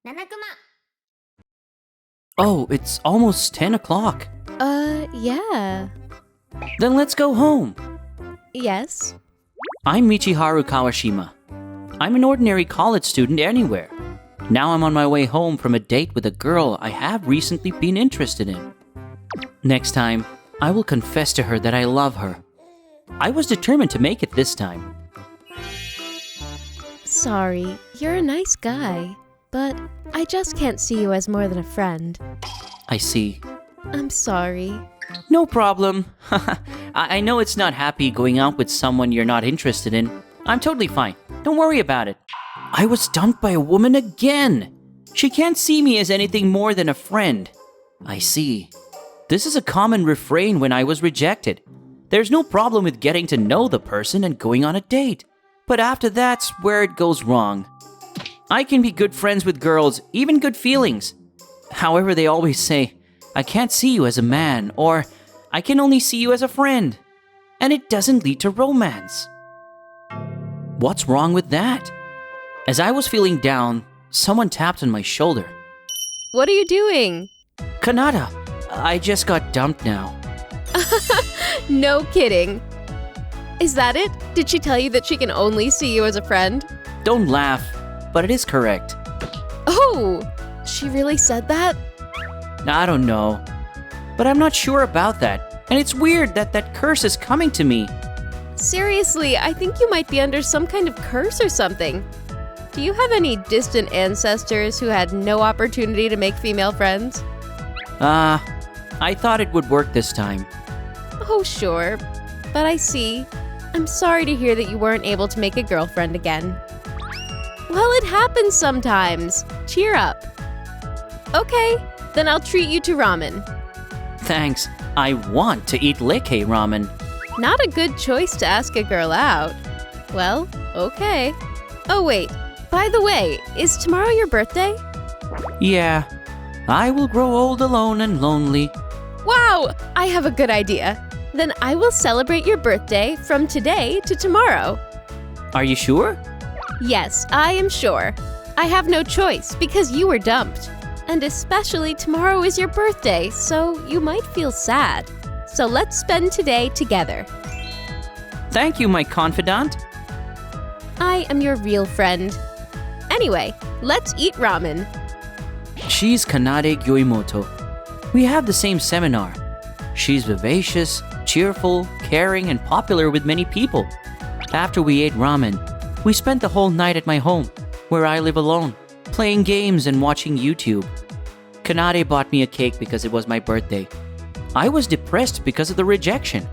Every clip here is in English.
nanakuma. Oh, it's almost 10 o'clock. Yeah. Then let's go home. Yes. I'm Michiharu Kawashima. I'm an ordinary college student anywhere. Now I'm on my way home from a date with a girl I have recently been interested in. Next time, I will confess to her that I love her. I was determined to make it this time. Sorry, you're a nice guy, but I just can't see you as more than a friend. I see. I'm sorry. No problem. I know it's not happy going out with someone you're not interested in. I'm totally fine. Don't worry about it. I was dumped by a woman again. She can't see me as anything more than a friend. I see. This is a common refrain when I was rejected. There's no problem with getting to know the person and going on a date. But after that's where it goes wrong. I can be good friends with girls, even good feelings. However, they always say, I can't see you as a man, or I can only see you as a friend. And it doesn't lead to romance. What's wrong with that? As I was feeling down, someone tapped on my shoulder. What are you doing? Kanade, I just got dumped now. No kidding. Is that it? Did she tell you that she can only see you as a friend? Don't laugh, but it is correct. Oh, she really said that? I don't know, but I'm not sure about that. And it's weird that that curse is coming to me. Seriously, I think you might be under some kind of curse or something. Do you have any distant ancestors who had no opportunity to make female friends? I thought it would work this time. Oh, sure. But I see. I'm sorry to hear that you weren't able to make a girlfriend again. Well, it happens sometimes. Cheer up. Okay, then I'll treat you to ramen. Thanks. I want to eat Leke ramen. Not a good choice to ask a girl out. Well, okay. Oh wait, by the way, is tomorrow your birthday? Yeah, I will grow old alone and lonely. Wow, I have a good idea. Then I will celebrate your birthday from today to tomorrow. Are you sure? Yes, I am sure. I have no choice because you were dumped. And especially tomorrow is your birthday, so you might feel sad. So let's spend today together. Thank you, my confidant. I am your real friend. Anyway, let's eat ramen. She's Kanade Gyoimoto. We have the same seminar. She's vivacious, cheerful, caring, and popular with many people. After we ate ramen, we spent the whole night at my home, where I live alone, playing games and watching YouTube. Kanade bought me a cake because it was my birthday. I was depressed because of the rejection,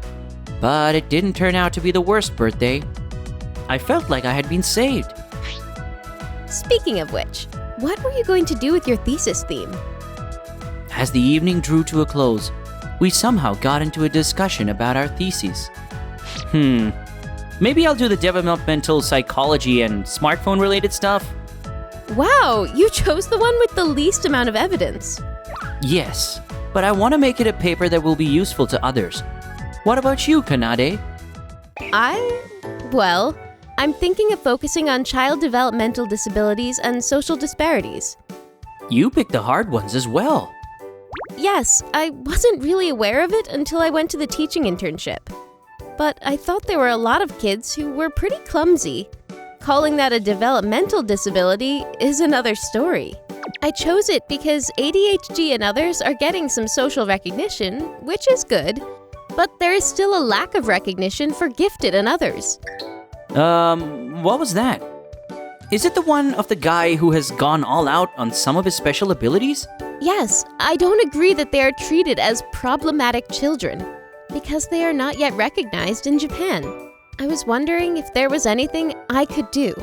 but it didn't turn out to be the worst birthday. I felt like I had been saved. Speaking of which, what were you going to do with your thesis theme? As the evening drew to a close, we somehow got into a discussion about our theses. Maybe I'll do the developmental psychology and smartphone-related stuff. Wow, you chose the one with the least amount of evidence. Yes, but I want to make it a paper that will be useful to others. What about you, Kanade? Well, I'm thinking of focusing on child developmental disabilities and social disparities. You picked the hard ones as well. Yes, I wasn't really aware of it until I went to the teaching internship. But I thought there were a lot of kids who were pretty clumsy. Calling that a developmental disability is another story. I chose it because ADHD and others are getting some social recognition, which is good. But there is still a lack of recognition for gifted and others. What was that? Is it the one of the guy who has gone all out on some of his special abilities? Yes, I don't agree that they are treated as problematic children, because they are not yet recognized in Japan. I was wondering if there was anything I could do.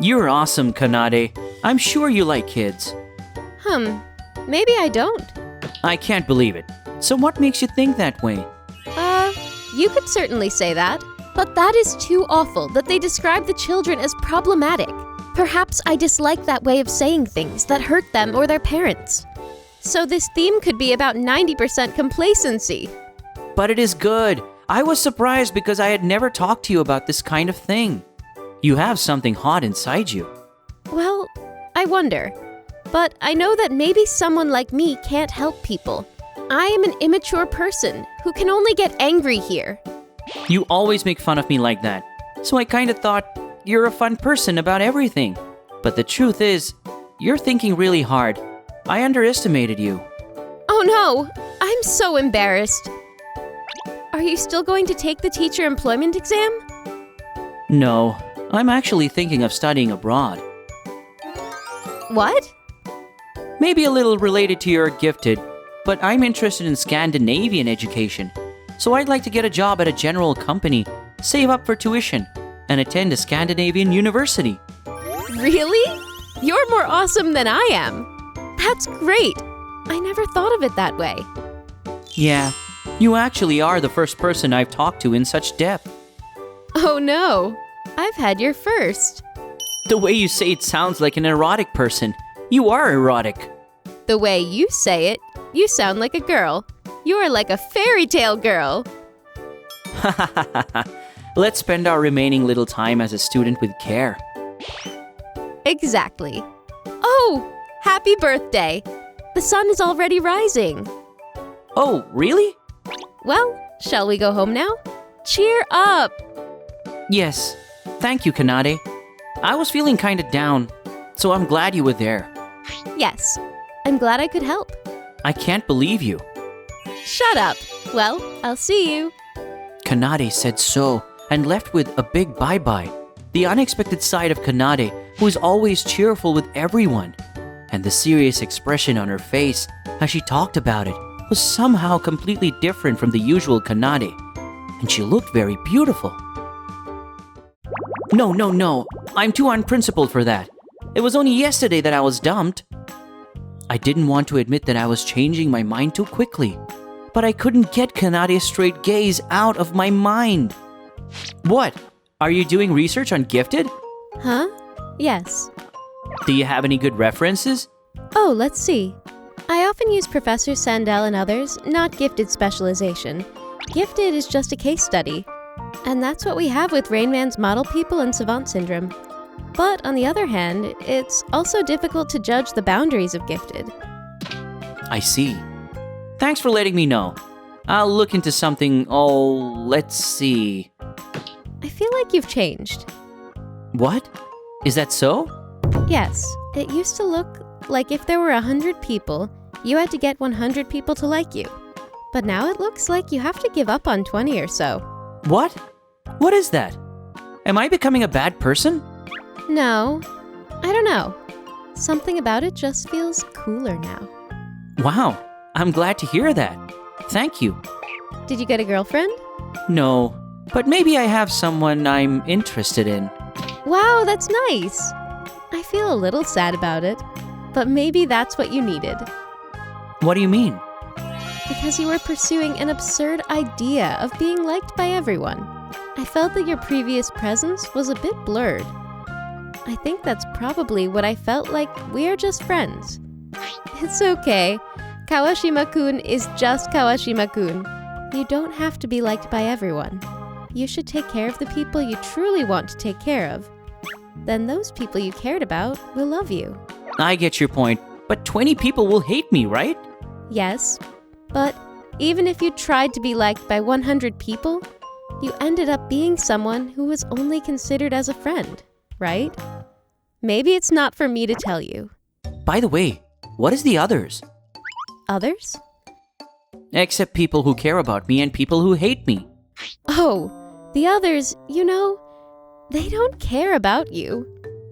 You're awesome, Kanade. I'm sure you like kids. Maybe I don't. I can't believe it. So what makes you think that way? You could certainly say that. But that is too awful that they describe the children as problematic. Perhaps I dislike that way of saying things that hurt them or their parents. So this theme could be about 90% complacency. But it is good. I was surprised because I had never talked to you about this kind of thing. You have something hot inside you. Well, I wonder. But I know that maybe someone like me can't help people. I am an immature person who can only get angry here. You always make fun of me like that. So I kind of thought you're a fun person about everything. But the truth is, you're thinking really hard. I underestimated you. Oh no, I'm so embarrassed. Are you still going to take the teacher employment exam? No, I'm actually thinking of studying abroad. What? Maybe a little related to your gifted, but I'm interested in Scandinavian education. So I'd like to get a job at a general company, save up for tuition, and attend a Scandinavian university. Really? You're more awesome than I am. That's great. I never thought of it that way. Yeah, you actually are the first person I've talked to in such depth. Oh no, I've had your first. The way you say it sounds like an erotic person. You are erotic. The way you say it, you sound like a girl. You are like a fairy tale girl. Let's spend our remaining little time as a student with care. Exactly. Oh, happy birthday. The sun is already rising. Oh, really? Well, shall we go home now? Cheer up. Yes. Thank you, Kanade. I was feeling kinda down, so I'm glad you were there. Yes, I'm glad I could help. I can't believe you. Shut up. Well, I'll see you. Kanade said so and left with a big bye-bye. The unexpected side of Kanade, who is always cheerful with everyone, and the serious expression on her face as she talked about it was somehow completely different from the usual Kanade, and she looked very beautiful. No, I'm too unprincipled for that. It was only yesterday that I was dumped. I didn't want to admit that I was changing my mind too quickly, but I couldn't get Kanade's straight gaze out of my mind. What? Are you doing research on gifted? Huh? Yes. Do you have any good references? Oh, let's see. I often use Professor Sandel and others, not gifted specialization. Gifted is just a case study. And that's what we have with Rain Man's model people and savant syndrome. But on the other hand, it's also difficult to judge the boundaries of gifted. I see. Thanks for letting me know. I'll look into something. Let's see. I feel like you've changed. What? Is that so? Yes, it used to look like if there were 100 people, you had to get 100 people to like you. But now it looks like you have to give up on 20 or so. What? What is that? Am I becoming a bad person? No, I don't know. Something about it just feels cooler now. Wow, I'm glad to hear that. Thank you. Did you get a girlfriend? No, but maybe I have someone I'm interested in. Wow, that's nice. I feel a little sad about it, but maybe that's what you needed. What do you mean? Because you were pursuing an absurd idea of being liked by everyone. I felt that your previous presence was a bit blurred. I think that's probably what I felt like we are just friends. It's okay. Kawashima-kun is just Kawashima-kun. You don't have to be liked by everyone. You should take care of the people you truly want to take care of. Then those people you cared about will love you. I get your point, but 20 people will hate me, right? Yes, but even if you tried to be liked by 100 people, you ended up being someone who was only considered as a friend, right? Maybe it's not for me to tell you. By the way, what is the others? Others? Except people who care about me and people who hate me. Oh, the others, you know, they don't care about you.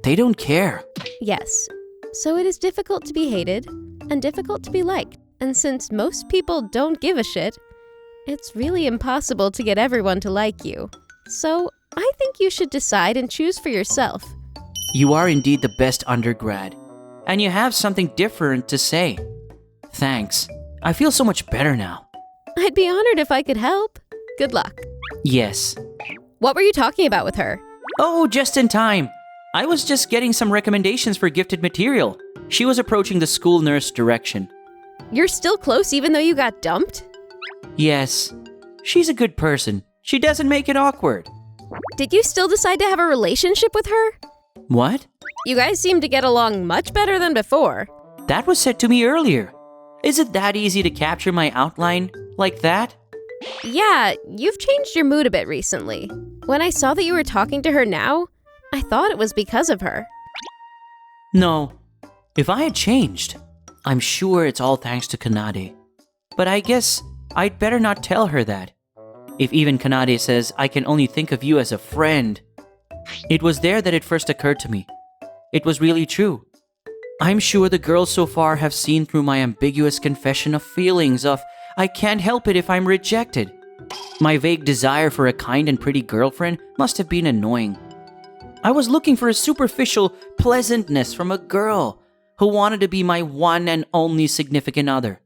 They don't care. Yes, so it is difficult to be hated and difficult to be liked. And since most people don't give a shit, it's really impossible to get everyone to like you. So I think you should decide and choose for yourself. You are indeed the best undergrad, and you have something different to say. Thanks. I feel so much better now. I'd be honored if I could help. Good luck. Yes. What were you talking about with her? Oh, just in time. I was just getting some recommendations for gifted material. She was approaching the school nurse direction. You're still close even though you got dumped? Yes. She's a good person. She doesn't make it awkward. Did you still decide to have a relationship with her? What? You guys seem to get along much better than before. That was said to me earlier. Is it that easy to capture my outline like that? Yeah, you've changed your mood a bit recently. When I saw that you were talking to her now, I thought it was because of her. No. If I had changed, I'm sure it's all thanks to Kanade. But I guess I'd better not tell her that. If even Kanade says I can only think of you as a friend. It was there that it first occurred to me. It was really true. I'm sure the girls so far have seen through my ambiguous confession of feelings of I can't help it if I'm rejected. My vague desire for a kind and pretty girlfriend must have been annoying. I was looking for a superficial pleasantness from a girl who wanted to be my one and only significant other.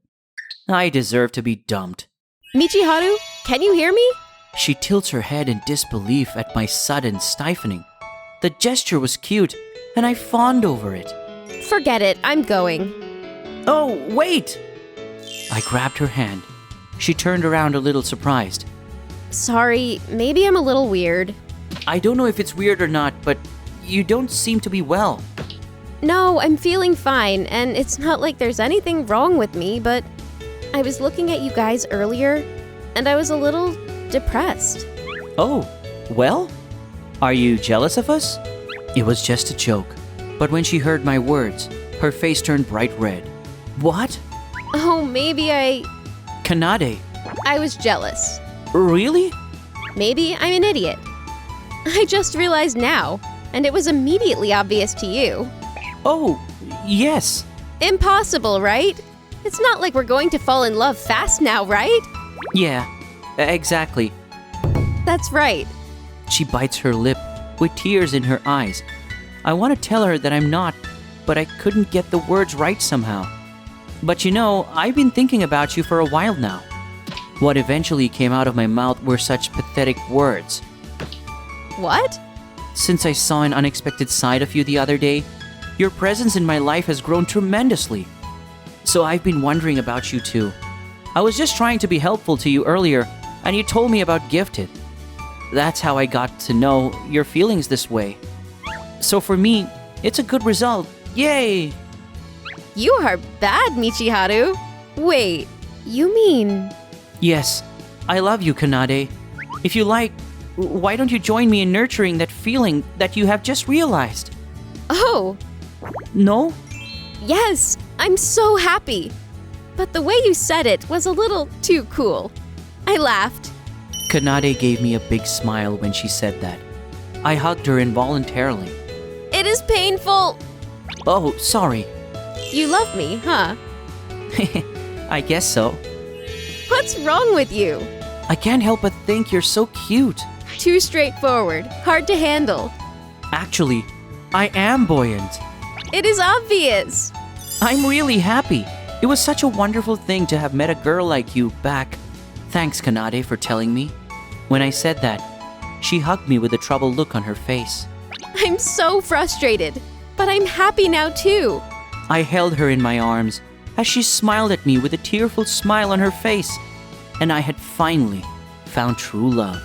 I deserve to be dumped. Michiharu, can you hear me? She tilts her head in disbelief at my sudden stifling. The gesture was cute, and I fawned over it. Forget it, I'm going. Oh, wait! I grabbed her hand. She turned around a little surprised. Sorry, maybe I'm a little weird. I don't know if it's weird or not, but you don't seem to be well. No, I'm feeling fine, and it's not like there's anything wrong with me, but I was looking at you guys earlier, and I was a little depressed. Oh, well? Are you jealous of us? It was just a joke. But when she heard my words, her face turned bright red. What? Oh, maybe Kanade. I was jealous. Really? Maybe I'm an idiot. I just realized now, and it was immediately obvious to you. Oh, yes. Impossible, right? It's not like we're going to fall in love fast now, right? Yeah, exactly. That's right. She bites her lip with tears in her eyes. I want to tell her that I'm not, but I couldn't get the words right somehow. But you know, I've been thinking about you for a while now. What eventually came out of my mouth were such pathetic words. What? Since I saw an unexpected side of you the other day, your presence in my life has grown tremendously. So I've been wondering about you too. I was just trying to be helpful to you earlier, and you told me about Gifted. That's how I got to know your feelings this way. So for me, it's a good result. Yay! You are bad, Michiharu. Wait, you mean... Yes, I love you, Kanade. If you like, why don't you join me in nurturing that feeling that you have just realized? Oh, No? yes, I'm so happy. But the way you said it was a little too cool. I laughed. Kanade gave me a big smile when she said that. I hugged her involuntarily. It is painful. Oh, sorry. You love me, huh? I guess so. What's wrong with you? I can't help but think you're so cute. Too straightforward, hard to handle. Actually, I am buoyant. It is obvious. I'm really happy. It was such a wonderful thing to have met a girl like you back. Thanks, Kanade, for telling me. When I said that, she hugged me with a troubled look on her face. I'm so frustrated, but I'm happy now too. I held her in my arms as she smiled at me with a tearful smile on her face, and I had finally found true love.